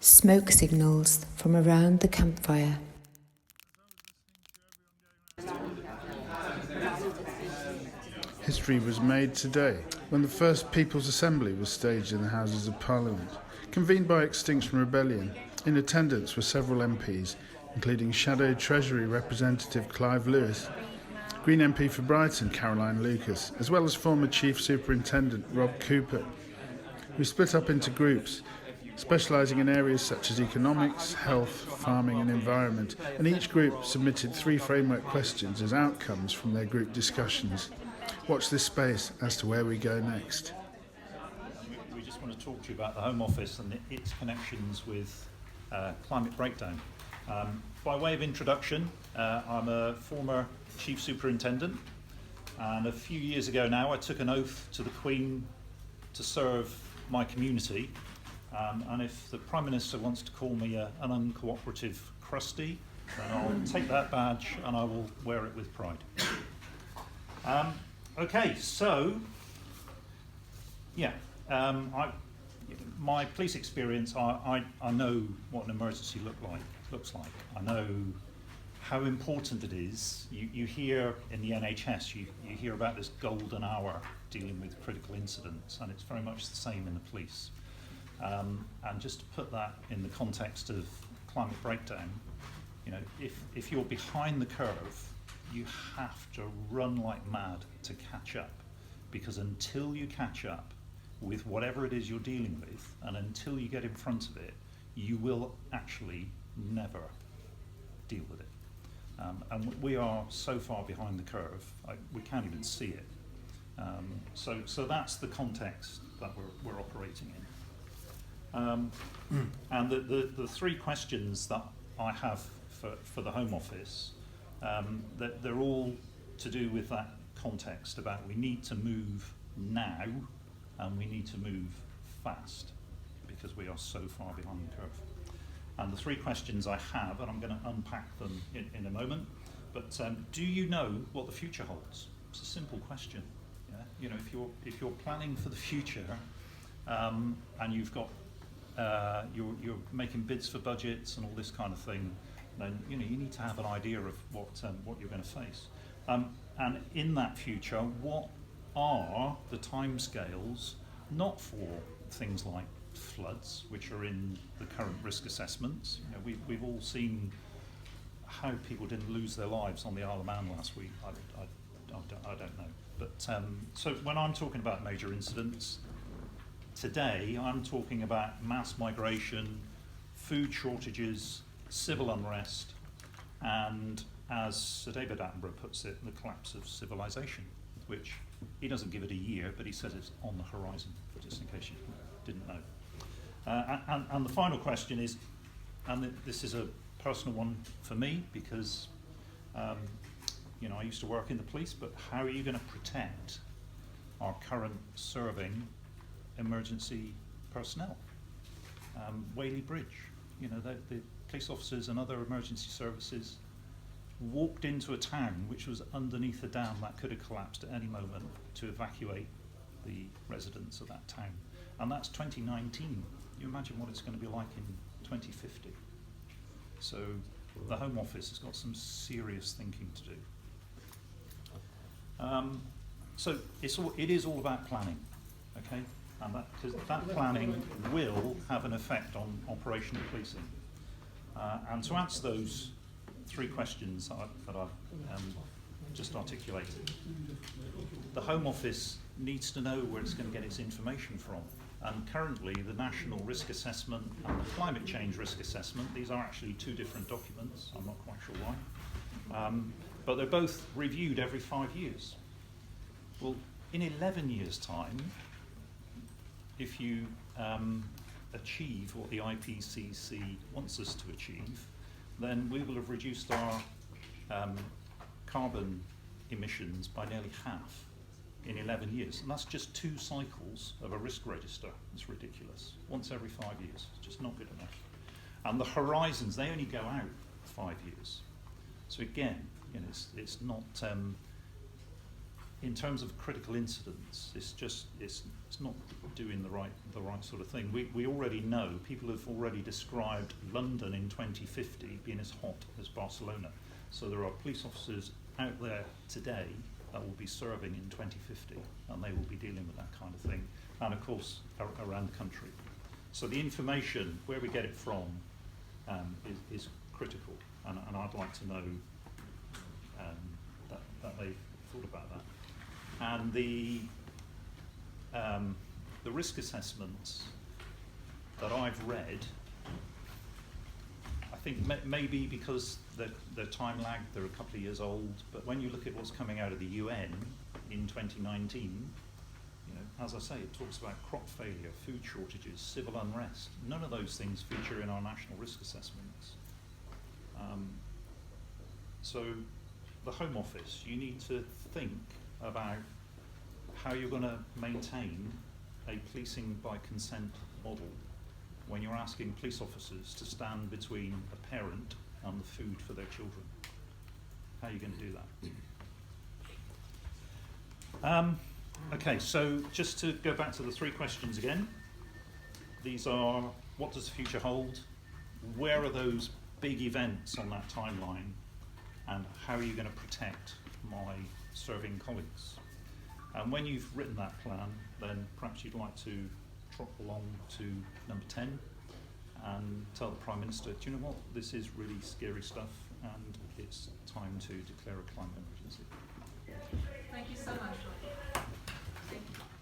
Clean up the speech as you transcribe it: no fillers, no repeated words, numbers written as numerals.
Smoke signals from around the campfire. History was made today, when the first People's Assembly was staged in the Houses of Parliament, convened by Extinction Rebellion. In attendance were several MPs, including Shadow Treasury Representative Clive Lewis, Green MP for Brighton Caroline Lucas, as well as former Chief Superintendent Rob Cooper. We split up into groups, specialising in areas such as economics, health, farming and environment, and each group submitted 3 framework questions as outcomes from their group discussions. Watch this space as to where we go next. We just want to talk to you about the Home Office and its connections with climate breakdown. By way of introduction, I'm a former Chief Superintendent, and a few years ago now I took an oath to the Queen to serve my community, and if the Prime Minister wants to call me an uncooperative crusty, then I'll take that badge and I will wear it with pride. Okay, so, my police experience, I know what an emergency looks like. I know how important it is. You hear in the NHS, you hear about this golden hour dealing with critical incidents, and it's very much the same in the police. And just to put that in the context of climate breakdown, if you're behind the curve, you have to run like mad to catch up, because until you catch up with whatever it is you're dealing with, and until you get in front of it, you will actually never deal with it. And we are so far behind the curve, we can't even see it. So that's the context that we're operating in. And the 3 questions that I have for the Home Office, that they're all to do with that context about we need to move now and we need to move fast because we are so far behind the curve. And the 3 questions I have, and I'm going to unpack them in a moment, but do you know what the future holds? It's a simple question. Yeah? If you're planning for the future, and you've got you're making bids for budgets and all this kind of thing, then you need to have an idea of what you're going to face. And in that future, what are the timescales, not for things like floods, which are in the current risk assessments. We've all seen how people didn't lose their lives on the Isle of Man last week. I don't know. But so when I'm talking about major incidents, today I'm talking about mass migration, food shortages, civil unrest, and as Sir David Attenborough puts it, the collapse of civilization, which he doesn't give it a year, but he says it's on the horizon, just in case you didn't know. And the final question is, and this is a personal one for me because I used to work in the police, but how are you going to protect our current serving emergency personnel? Whaley Bridge, the police officers and other emergency services walked into a town which was underneath a dam that could have collapsed at any moment to evacuate the residents of that town. And that's 2019. You imagine what it's going to be like in 2050. So the Home Office has got some serious thinking to do. So it is all about planning, okay? And because that planning will have an effect on operational policing. And to answer those 3 questions that I've just articulated, the Home Office needs to know where it's going to get its information from. And currently, the National Risk Assessment and the Climate Change Risk Assessment, these are actually 2 different documents, I'm not quite sure why, but they're both reviewed every 5 years. Well, in 11 years' time, if you achieve what the IPCC wants us to achieve, then we will have reduced our carbon emissions by nearly half in 11 years. And that's just 2 cycles of a risk register. It's ridiculous. Once every 5 years. It's just not good enough. And the horizons, they only go out 5 years. So again, it's not in terms of critical incidents, it's not doing the right sort of thing. We already know, people have already described London in 2050 being as hot as Barcelona. So there are police officers out there today that will be serving in 2050, and they will be dealing with that kind of thing, and of course around the country. So the information, where we get it from, is critical, and I'd like to know that they've thought about that. And the risk assessments that I've read, I think maybe because they're time lagged, they're a couple of years old, but when you look at what's coming out of the UN in 2019, you know, as I say, it talks about crop failure, food shortages, civil unrest. None of those things feature in our national risk assessments. So the Home Office, you need to think about how you're going to maintain a policing by consent model when you're asking police officers to stand between a parent and the food for their children. How are you going to do that? Okay, so just to go back to the three questions again. These are, what does the future hold? Where are those big events on that timeline? And how are you going to protect my serving colleagues? And when you've written that plan, then perhaps you'd like to trot along to number 10 and tell the Prime Minister, do you know what, this is really scary stuff and it's time to declare a climate emergency. Thank you so much. Thank you.